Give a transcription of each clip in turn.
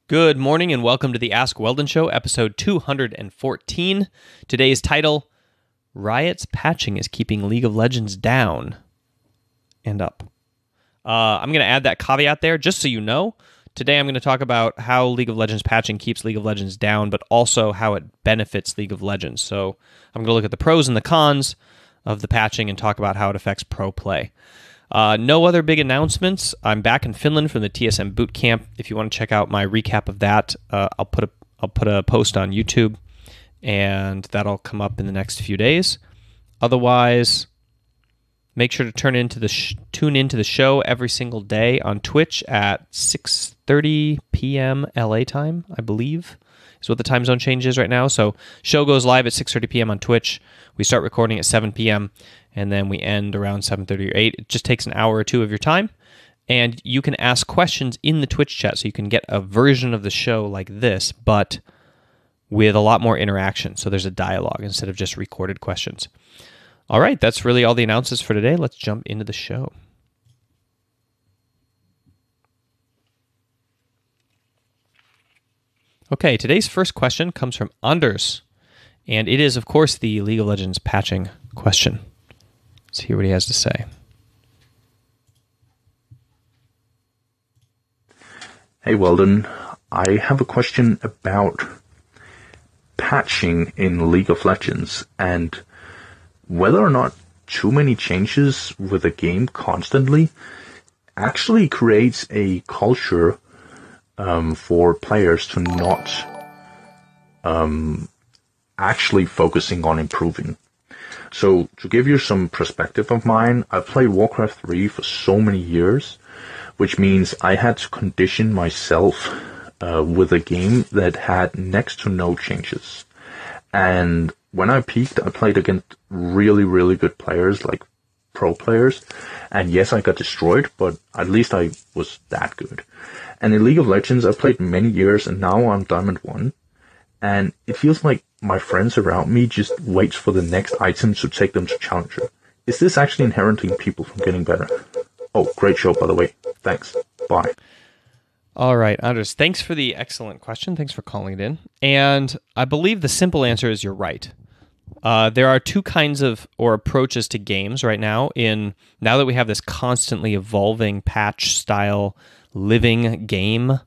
Good morning and welcome to the Ask Weldon Show, episode 214. Today's title, Riot's patching is keeping League of Legends down and up. I'm going to add that caveat there just so you know. Today I'm going to talk about how League of Legends patching keeps League of Legends down, but also how it benefits League of Legends. So I'm going to look at the pros and the cons of the patching and talk about how it affects pro play. No other big announcements. I'm back in Finland from the TSM Bootcamp. If you want to check out my recap of that, I'll put a post on YouTube, and that'll come up in the next few days. Otherwise, make sure to tune into the show every single day on Twitch at 6:30 p.m. LA time, I believe, is what the time zone change is right now. So show goes live at 6:30 p.m. on Twitch. We start recording at 7 p.m. and then we end around 7:30 or 8. It just takes an hour or two of your time, and you can ask questions in the Twitch chat, so you can get a version of the show like this, but with a lot more interaction. So there's a dialogue instead of just recorded questions. All right, that's really all the announcements for today. Let's jump into the show. Okay, today's first question comes from Anders, and it is, of course, the League of Legends patching question. Let's hear what he has to say. Hey Weldon, I have a question about patching in League of Legends and whether or not too many changes with a game constantly actually creates a culture for players to not actually focusing on improving. So, to give you some perspective of mine, I've played Warcraft 3 for so many years, which means I had to condition myself with a game that had next to no changes. And when I peaked, I played against really, really good players, like pro players. And yes, I got destroyed, but at least I was that good. And in League of Legends, I've played many years, and now I'm Diamond 1. And it feels like my friends around me just wait for the next item to take them to Challenger. Is this actually inheriting people from getting better? Oh, great show, by the way. Thanks. Bye. All right, Anders, thanks for the excellent question. Thanks for calling it in. And I believe the simple answer is you're right. There are two kinds of approaches to games right now. Now that we have this constantly evolving patch style living game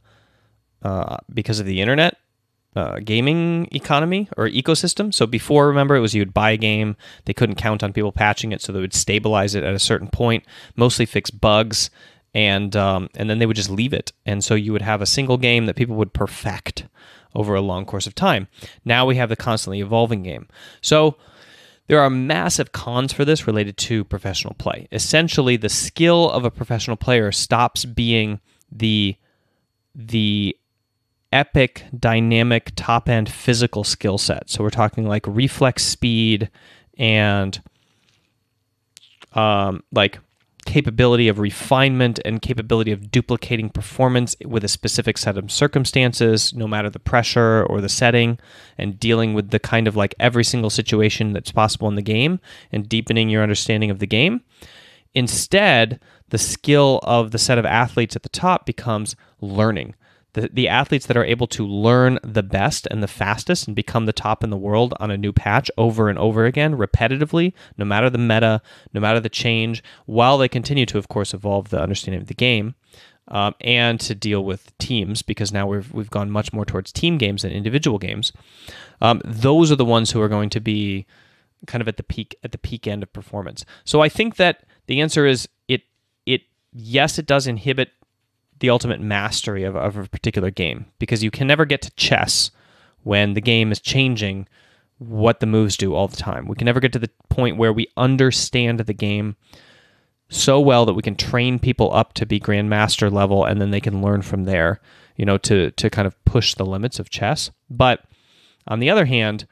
because of the internet, gaming economy or ecosystem. So before, remember, it was you'd buy a game, they couldn't count on people patching it, so they would stabilize it at a certain point, mostly fix bugs, and then they would just leave it. And so you would have a single game that people would perfect over a long course of time. Now we have the constantly evolving game. So there are massive cons for this related to professional play. Essentially, the skill of a professional player stops being the epic, dynamic, top-end physical skill set. So we're talking like reflex speed and like capability of refinement and capability of duplicating performance with a specific set of circumstances, no matter the pressure or the setting, and dealing with the kind of like every single situation that's possible in the game and deepening your understanding of the game. Instead, the skill of the set of athletes at the top becomes learning. The athletes that are able to learn the best and the fastest and become the top in the world on a new patch over and over again, repetitively, no matter the meta, no matter the change, while they continue to, of course, evolve the understanding of the game, and to deal with teams, because now we've gone much more towards team games than individual games. Those are the ones who are going to be kind of at the peak end of performance. So I think that the answer is yes, it does inhibit the ultimate mastery of a particular game, because you can never get to chess when the game is changing what the moves do all the time. We can never get to the point where we understand the game so well that we can train people up to be grandmaster level, and then they can learn from there, to kind of push the limits of chess. But on the other hand,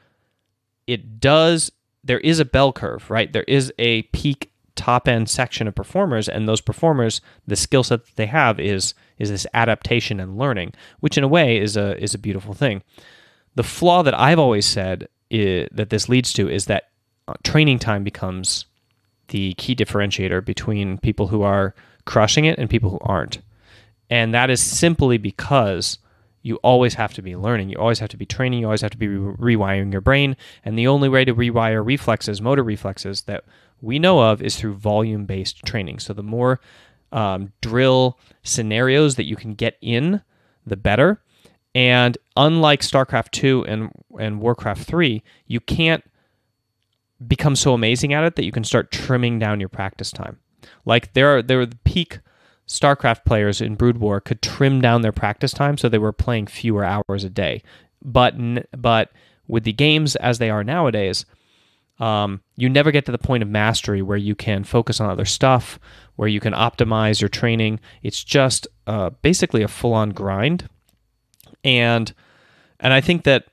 there is a bell curve, right? There is a peak top-end section of performers, and those performers, the skill set that they have is this adaptation and learning, which in a way is a beautiful thing. The flaw that I've always said that this leads to is that training time becomes the key differentiator between people who are crushing it and people who aren't. And that is simply because you always have to be learning. You always have to be training. You always have to be rewiring your brain. And the only way to rewire reflexes, motor reflexes, that we know of is through volume-based training. So the more drill scenarios that you can get in, the better. And unlike StarCraft 2 and Warcraft 3, you can't become so amazing at it that you can start trimming down your practice time. Like there are the peak StarCraft players in Brood War could trim down their practice time so they were playing fewer hours a day. But with the games as they are nowadays, you never get to the point of mastery where you can focus on other stuff, where you can optimize your training. It's just basically a full-on grind. And I think that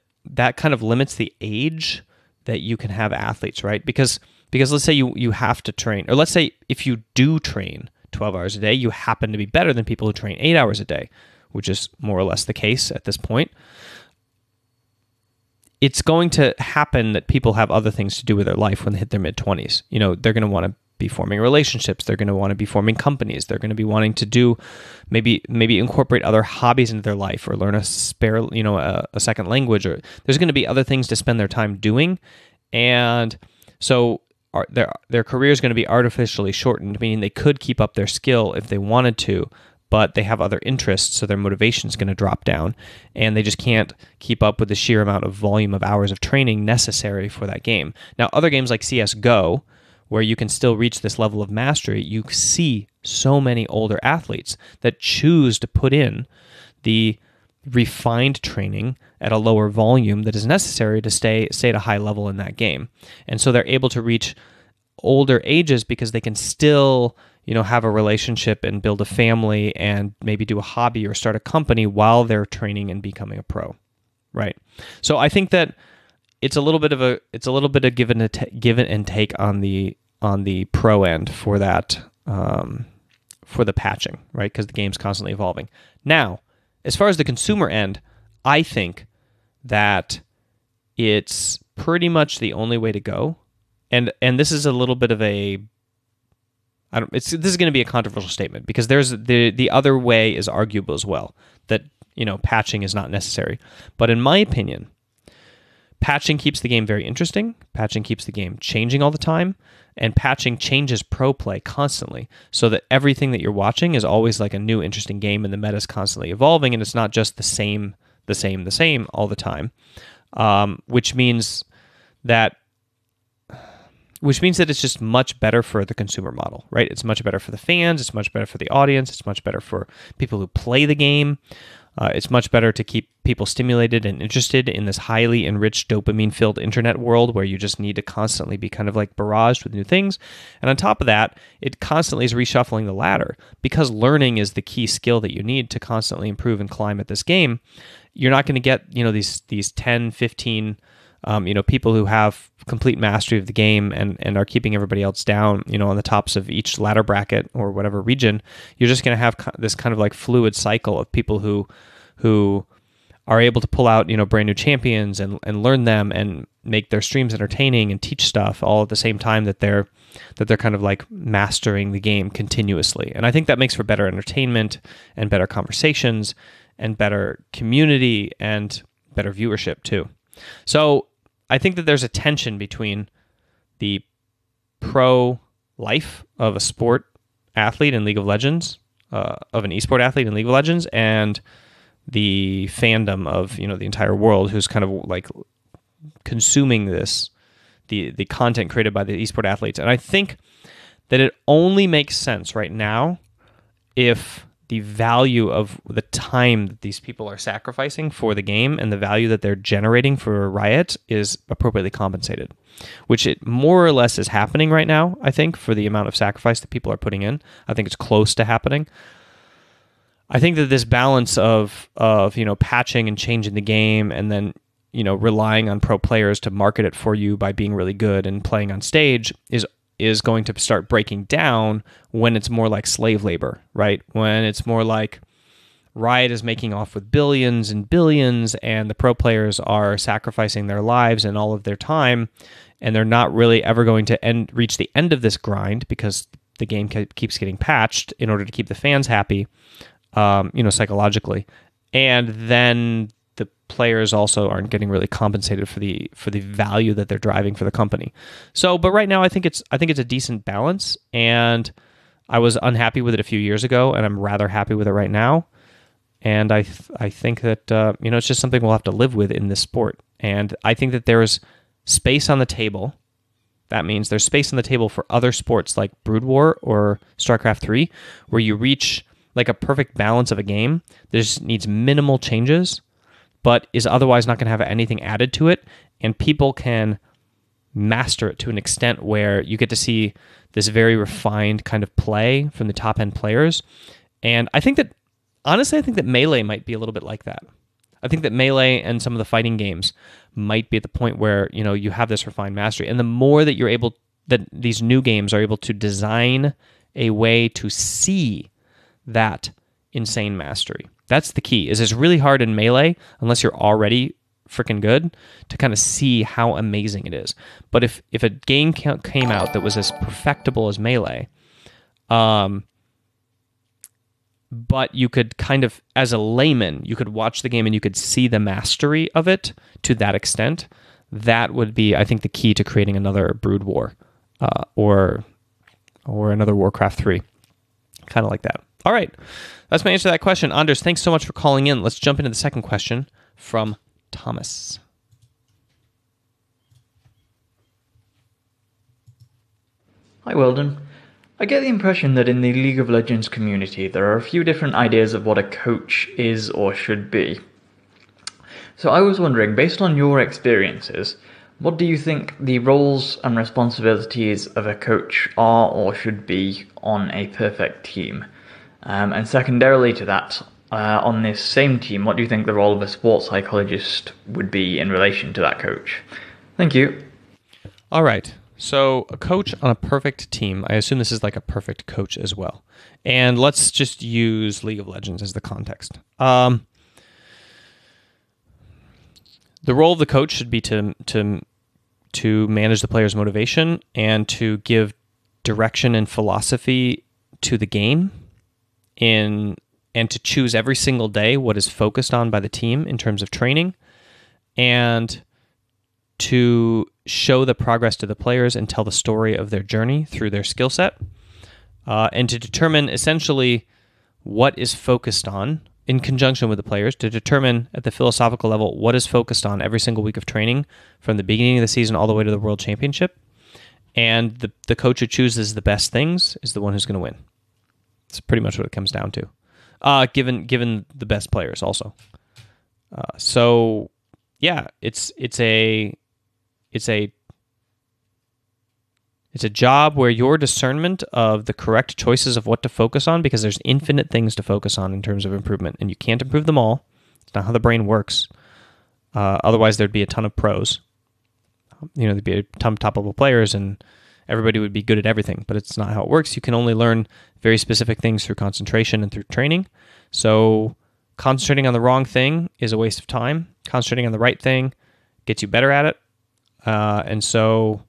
kind of limits the age that you can have athletes, right? Because let's say you have to train, or let's say if you do train 12 hours a day, you happen to be better than people who train 8 hours a day, which is more or less the case at this point. It's going to happen that people have other things to do with their life when they hit their mid-20s. You know, they're going to want to be forming relationships. They're going to want to be forming companies. They're going to be wanting to do maybe incorporate other hobbies into their life, or learn a second language, or there's going to be other things to spend their time doing. And so their career is going to be artificially shortened, meaning they could keep up their skill if they wanted to, but they have other interests, so their motivation is going to drop down, and they just can't keep up with the sheer amount of volume of hours of training necessary for that game. Now, other games like CSGO, where you can still reach this level of mastery, you see so many older athletes that choose to put in the refined training at a lower volume that is necessary to stay at a high level in that game. And so they're able to reach older ages because they can still, have a relationship and build a family and maybe do a hobby or start a company while they're training and becoming a pro, right? So I think that it's a little bit of give and take on the pro end for that, for the patching, right? Because the game's constantly evolving. Now, as far as the consumer end, I think that it's pretty much the only way to go. And this is a little bit of a, this is going to be a controversial statement, because there's the other way is arguable as well, that patching is not necessary. But in my opinion, patching keeps the game very interesting. Patching keeps the game changing all the time, and patching changes pro play constantly, so that everything that you're watching is always like a new interesting game, and the meta is constantly evolving, and it's not just the same all the time. Which means that it's just much better for the consumer model, right? It's much better for the fans. It's much better for the audience. It's much better for people who play the game. It's much better to keep people stimulated and interested in this highly enriched dopamine-filled internet world where you just need to constantly be kind of like barraged with new things. And on top of that, it constantly is reshuffling the ladder, because learning is the key skill that you need to constantly improve and climb at this game. You're not going to get, these 10, 15, people who have complete mastery of the game and are keeping everybody else down, on the tops of each ladder bracket or whatever region. You're just going to have this kind of like fluid cycle of people who are able to pull out, brand new champions and learn them and make their streams entertaining and teach stuff all at the same time that they're kind of like mastering the game continuously. And I think that makes for better entertainment and better conversations and better community and better viewership too. So I think that there's a tension between the pro life of a sport athlete in League of Legends, of an esport athlete in League of Legends, and the fandom of the entire world who's kind of like consuming the content created by the esport athletes. And I think that it only makes sense right now if the value of the time that these people are sacrificing for the game and the value that they're generating for Riot is appropriately compensated, which it more or less is happening right now, I think, for the amount of sacrifice that people are putting in. I think it's close to happening. I think that this balance of patching and changing the game and then relying on pro players to market it for you by being really good and playing on stage is going to start breaking down when it's more like slave labor, right? When it's more like Riot is making off with billions and billions, and the pro players are sacrificing their lives and all of their time, and they're not really ever going to reach the end of this grind because the game keeps getting patched in order to keep the fans happy, psychologically. and then the players also aren't getting really compensated for the value that they're driving for the company. So, but right now I think it's a decent balance, and I was unhappy with it a few years ago, and I'm rather happy with it right now. And I think that it's just something we'll have to live with in this sport. And I think that there's space on the table. That means there's space on the table for other sports like Brood War or StarCraft 3, where you reach like a perfect balance of a game. This needs minimal changes, but is otherwise not going to have anything added to it, and people can master it to an extent where you get to see this very refined kind of play from the top end players. And I think that Melee might be a little bit like that. I think that Melee and some of the fighting games might be at the point where, you have this refined mastery. And the more that these new games are able to design a way to see that insane mastery. That's the key. It's really hard in Melee, unless you're already freaking good, to kind of see how amazing it is. But if a game came out that was as perfectible as Melee, but you could kind of, as a layman, you could watch the game and you could see the mastery of it to that extent, that would be, I think, the key to creating another Brood War or another Warcraft 3. Kind of like that. All right. That's my answer to that question. Anders, thanks so much for calling in. Let's jump into the second question from Thomas. Hi, Weldon. I get the impression that in the League of Legends community, there are a few different ideas of what a coach is or should be. So I was wondering, based on your experiences, what do you think the roles and responsibilities of a coach are or should be on a perfect team? And secondarily to that, on this same team, what do you think the role of a sports psychologist would be in relation to that coach? Thank you. All right. So a coach on a perfect team, I assume this is like a perfect coach as well. And let's just use League of Legends as the context. The role of the coach should be to manage the player's motivation and to give direction and philosophy to the game, and to choose every single day what is focused on by the team in terms of training, and to show the progress to the players and tell the story of their journey through their skill set, and to determine essentially what is focused on in conjunction with the players, to determine at the philosophical level what is focused on every single week of training from the beginning of the season all the way to the World Championship. And the coach who chooses the best things is the one who's going to win. It's pretty much what it comes down to, given the best players also. So yeah, it's a job where your discernment of the correct choices of what to focus on, because there's infinite things to focus on in terms of improvement, and you can't improve them all. It's not how the brain works. Otherwise, there'd be a ton of pros. There'd be a ton of top-level players, and everybody would be good at everything, but it's not how it works. You can only learn very specific things through concentration and through training. So concentrating on the wrong thing is a waste of time. Concentrating on the right thing gets you better at it. And so,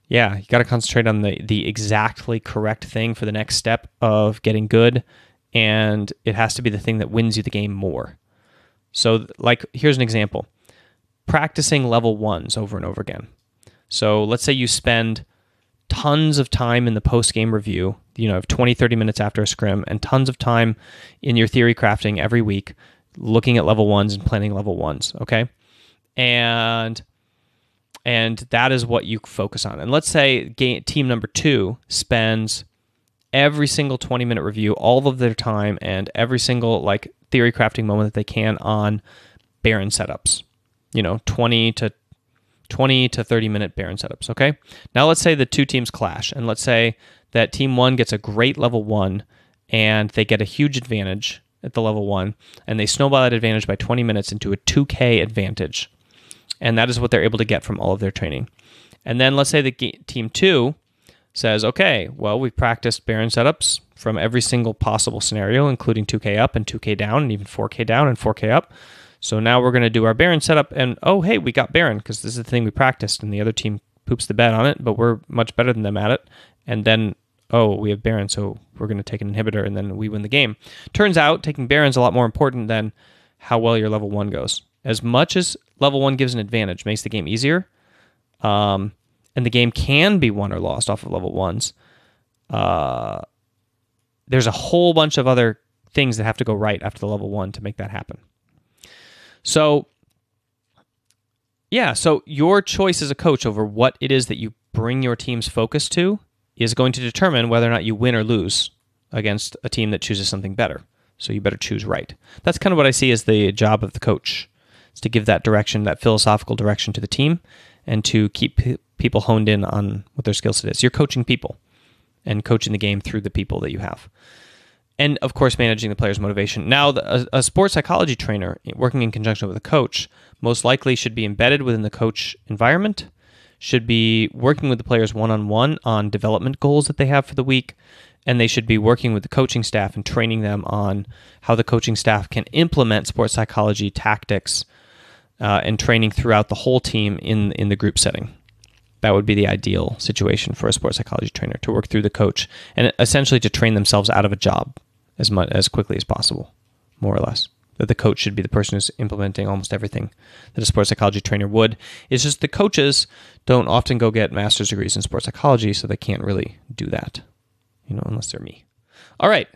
yeah, you got to concentrate on the exactly correct thing for the next step of getting good, and it has to be the thing that wins you the game more. So, like, here's an example. Practicing level ones over and over again. So let's say you spend tons of time in the post-game review, 20, 30 minutes after a scrim, and tons of time in your theory crafting every week, looking at level ones and planning level ones, okay? And that is what you focus on. And let's say team number 2 spends every single 20-minute review, all of their time, and every single theory crafting moment that they can on Baron setups. 20 to 30-minute Baron setups, okay? Now let's say the two teams clash, and let's say that team 1 gets a great level 1, and they get a huge advantage at the level 1, and they snowball that advantage by 20 minutes into a 2K advantage. And that is what they're able to get from all of their training. And then let's say the team 2 says, okay, well, we've practiced Baron setups from every single possible scenario, including 2K up and 2K down, and even 4K down and 4K up. So now we're going to do our Baron setup, and oh, hey, we got Baron, because this is the thing we practiced, and the other team poops the bed on it, but we're much better than them at it. And then oh, we have Baron, so we're going to take an inhibitor, and then we win the game. Turns out taking Baron's a lot more important than how well your level 1 goes. As much as level 1 gives an advantage, makes the game easier, and the game can be won or lost off of level 1s, there's a whole bunch of other things that have to go right after the level 1 to make that happen. So, yeah, so your choice as a coach over what it is that you bring your team's focus to is going to determine whether or not you win or lose against a team that chooses something better. So you better choose right. That's kind of what I see as the job of the coach, is to give that direction, that philosophical direction to the team, and to keep people honed in on what their skill set is. You're coaching people and coaching the game through the people that you have. And, of course, managing the player's motivation. Now, a sports psychology trainer working in conjunction with a coach most likely should be embedded within the coach environment, should be working with the players one-on-one on development goals that they have for the week, and they should be working with the coaching staff and training them on how the coaching staff can implement sports psychology tactics and training throughout the whole team in the group setting. That would be the ideal situation for a sports psychology trainer, to work through the coach and essentially to train themselves out of a job as quickly as possible, more or less. That the coach should be the person who's implementing almost everything that a sports psychology trainer would. It's just the coaches don't often go get master's degrees in sports psychology, so they can't really do that, unless they're me. All right,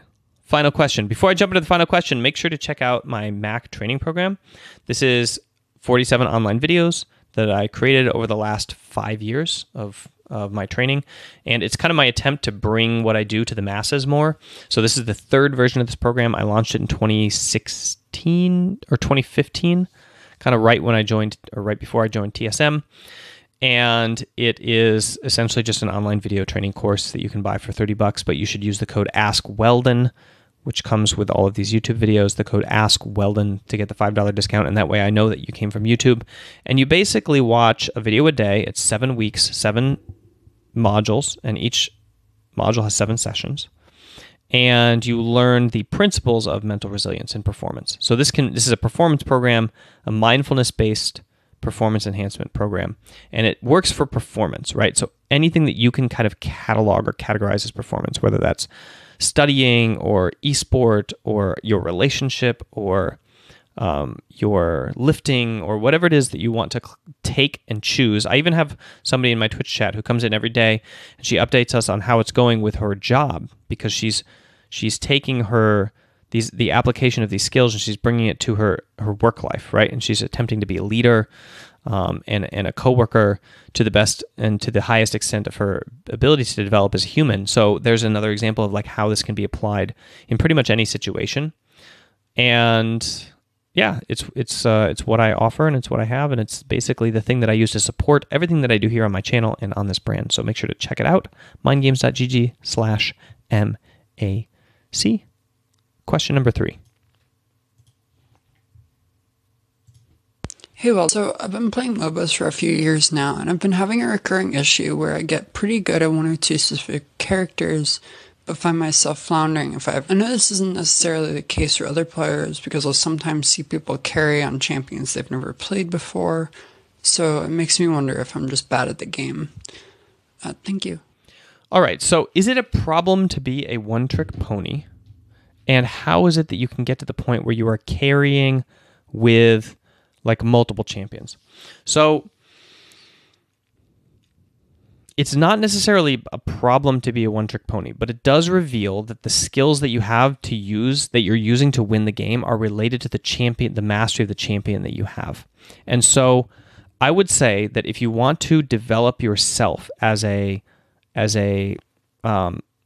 final question. Before I jump into the final question, make sure to check out my Mac training program. This is 47 online videos that I created over the last 5 years of my training, and it's kind of my attempt to bring what I do to the masses more. So this is the third version of this program. I launched it in 2016 or 2015, kind of right when I joined, or right before I joined TSM, and it is essentially just an online video training course that you can buy for $30, but you should use the code AskWeldon, which comes with all of these YouTube videos, the code AskWeldon, to get the $5 discount, and that way I know that you came from YouTube. And you basically watch a video a day. It's 7 weeks, 7 modules, and each module has 7 sessions. And you learn the principles of mental resilience and performance. So this is a performance program, a mindfulness-based performance enhancement program, and it works for performance, right? So anything that you can kind of catalog or categorize as performance, whether that's studying or esport or your relationship or your lifting or whatever it is that you want to take and choose. I even have somebody in my Twitch chat who comes in every day and she updates us on how it's going with her job, because she's taking the application of these skills and she's bringing it to her work life, right? And she's attempting to be a leader and a coworker to the best and to the highest extent of her abilities to develop as a human. So there's another example of like how this can be applied in pretty much any situation. And yeah, it's what I offer, and it's what I have, and it's basically the thing that I use to support everything that I do here on my channel and on this brand. So make sure to check it out, mindgames.gg/MAC. Question number 3. Hey, well, so I've been playing MOBAs for a few years now, and I've been having a recurring issue where I get pretty good at one or two specific characters, but find myself floundering if I know this isn't necessarily the case for other players, because I'll sometimes see people carry on champions they've never played before, so it makes me wonder if I'm just bad at the game. Thank you. All right, so is it a problem to be a one-trick pony? And how is it that you can get to the point where you are carrying with like multiple champions? So it's not necessarily a problem to be a one-trick pony, but it does reveal that the skills that you have to use, that you're using to win the game, are related to the champion, the mastery of the champion that you have. And so I would say that if you want to develop yourself as a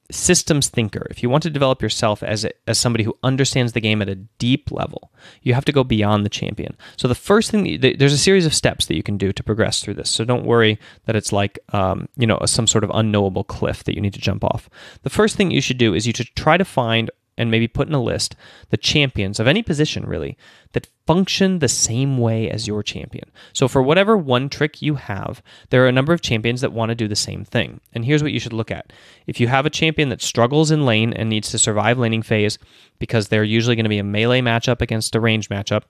systems thinker, if you want to develop yourself as somebody who understands the game at a deep level, you have to go beyond the champion. So the first thing, there's a series of steps that you can do to progress through this. So don't worry that it's like some sort of unknowable cliff that you need to jump off. The first thing you should do is you should try to find and maybe put in a list the champions of any position, really, that function the same way as your champion. So for whatever one trick you have, there are a number of champions that want to do the same thing. And here's what you should look at. If you have a champion that struggles in lane and needs to survive laning phase because they're usually going to be a melee matchup against a ranged matchup,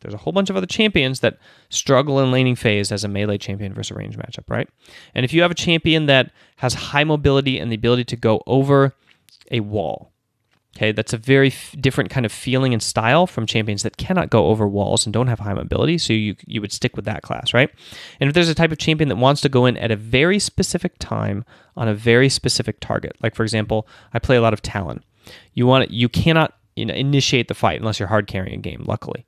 There's a whole bunch of other champions that struggle in laning phase as a melee champion versus a range matchup, right? And if you have a champion that has high mobility and the ability to go over a wall, okay, that's a very different kind of feeling and style from champions that cannot go over walls and don't have high mobility, so you would stick with that class, right? And if there's a type of champion that wants to go in at a very specific time on a very specific target, like for example, I play a lot of Talon. You cannot initiate the fight unless you're hard carrying a game, luckily.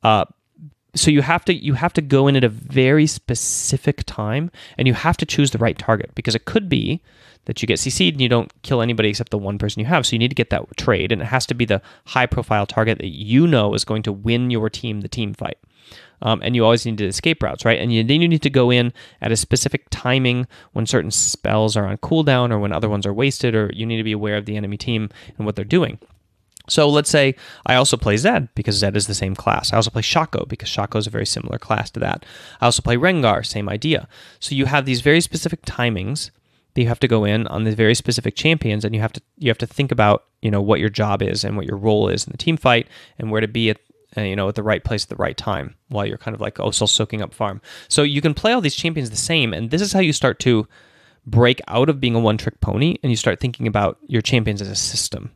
So you have to go in at a very specific time, and you have to choose the right target, because it could be that you get CC'd and you don't kill anybody except the one person you have. So you need to get that trade, and it has to be the high-profile target that you know is going to win your team the team fight. And you always need to escape routes, right? And then you need to go in at a specific timing when certain spells are on cooldown or when other ones are wasted, or you need to be aware of the enemy team and what they're doing. So let's say I also play Zed, because Zed is the same class. I also play Shaco, because Shaco is a very similar class to that. I also play Rengar, same idea. So you have these very specific timings that you have to go in on the very specific champions, and you have to think about what your job is and what your role is in the team fight, and where to be at the right place at the right time while you're kind of like still soaking up farm. So you can play all these champions the same, and this is how you start to break out of being a one-trick pony, and you start thinking about your champions as a system.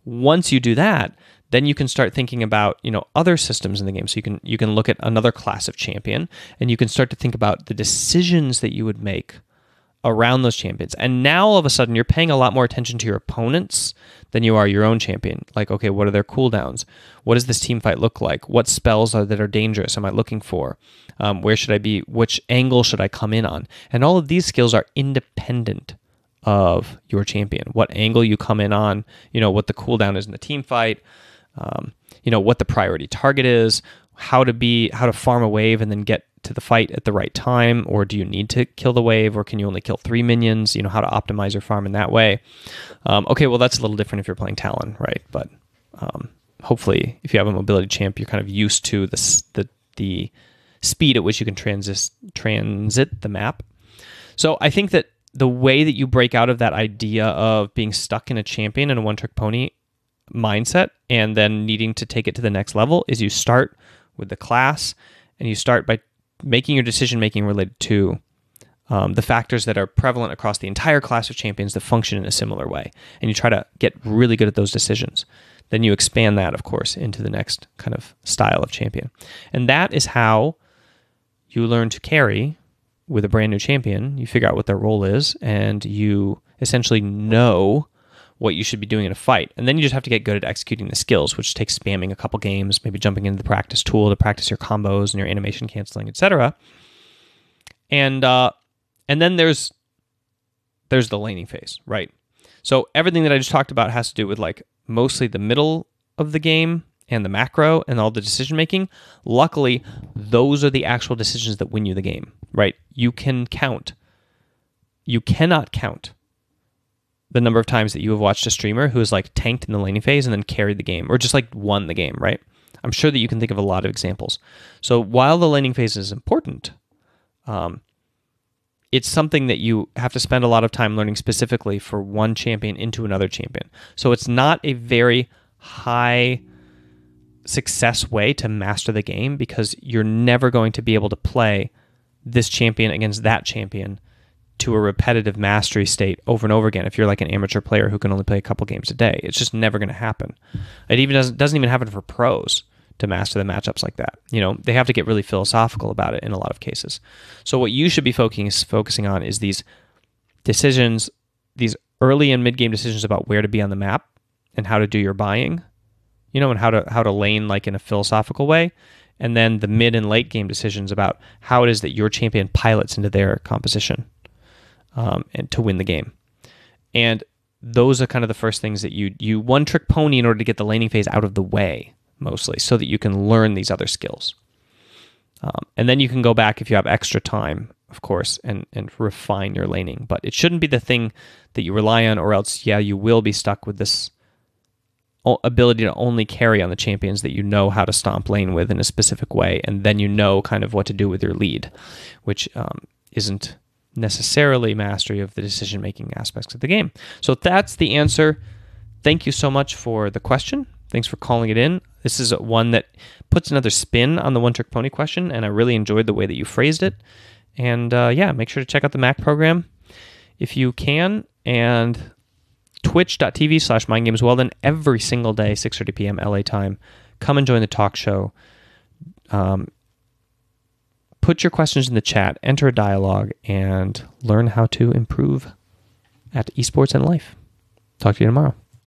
Once you do that, then you can start thinking about other systems in the game. So you can look at another class of champion, and you can start to think about the decisions that you would make around those champions. And now all of a sudden you're paying a lot more attention to your opponents than you are your own champion. Like, okay, what are their cooldowns? What does this team fight look like? What spells that are dangerous am I looking for? Where should I be? Which angle should I come in on? And all of these skills are independent of your champion. What angle you come in on, what the cooldown is in the team fight, what the priority target is, how to farm a wave and then get to the fight at the right time, or do you need to kill the wave, or can you only kill 3 minions, how to optimize your farm in that way. Okay, well, that's a little different if you're playing Talon, right? But hopefully if you have a mobility champ, you're kind of used to the speed at which you can transit the map. So I think that the way that you break out of that idea of being stuck in a champion and a one-trick pony mindset and then needing to take it to the next level is you start with the class, and you start by making your decision-making related to the factors that are prevalent across the entire class of champions that function in a similar way. And you try to get really good at those decisions. Then you expand that, of course, into the next kind of style of champion. And that is how you learn to carry with a brand new champion. You figure out what their role is, and you essentially know what you should be doing in a fight. And then you just have to get good at executing the skills, which takes spamming a couple games, maybe jumping into the practice tool to practice your combos and your animation canceling, etc. And then there's the laning phase, right? So everything that I just talked about has to do with like mostly the middle of the game and the macro and all the decision making. Luckily, those are the actual decisions that win you the game, right? You cannot count the number of times that you have watched a streamer who has like tanked in the laning phase and then carried the game, or just like won the game, right? I'm sure that you can think of a lot of examples. So while the laning phase is important, it's something that you have to spend a lot of time learning specifically for one champion into another champion. So it's not a very high success way to master the game, because you're never going to be able to play this champion against that champion to a repetitive mastery state over and over again if you're like an amateur player who can only play a couple games a day. It's just never going to happen. It even doesn't even happen for pros to master the matchups like that. They have to get really philosophical about it in a lot of cases. So what you should be focusing on is these decisions, these early and mid-game decisions about where to be on the map and how to do your buying, and how to lane like in a philosophical way. And then the mid and late game decisions about how it is that your champion pilots into their composition and to win the game. And those are kind of the first things that you one-trick pony in order to get the laning phase out of the way, mostly, so that you can learn these other skills. And then you can go back if you have extra time, of course, and refine your laning. But it shouldn't be the thing that you rely on, or else, you will be stuck with this ability to only carry on the champions that you know how to stomp lane with in a specific way, and then kind of what to do with your lead, which isn't necessarily mastery of the decision-making aspects of the game. So that's the answer. Thank you so much for the question. Thanks for calling it in. This is one that puts another spin on the one-trick pony question, and I really enjoyed the way that you phrased it. And make sure to check out the Mac program if you can, and twitch.tv/mindgamesweldon every single day, 6:30 p.m. LA time. Come and join the talk show. Put your questions in the chat, enter a dialogue, and learn how to improve at esports and life. Talk to you tomorrow.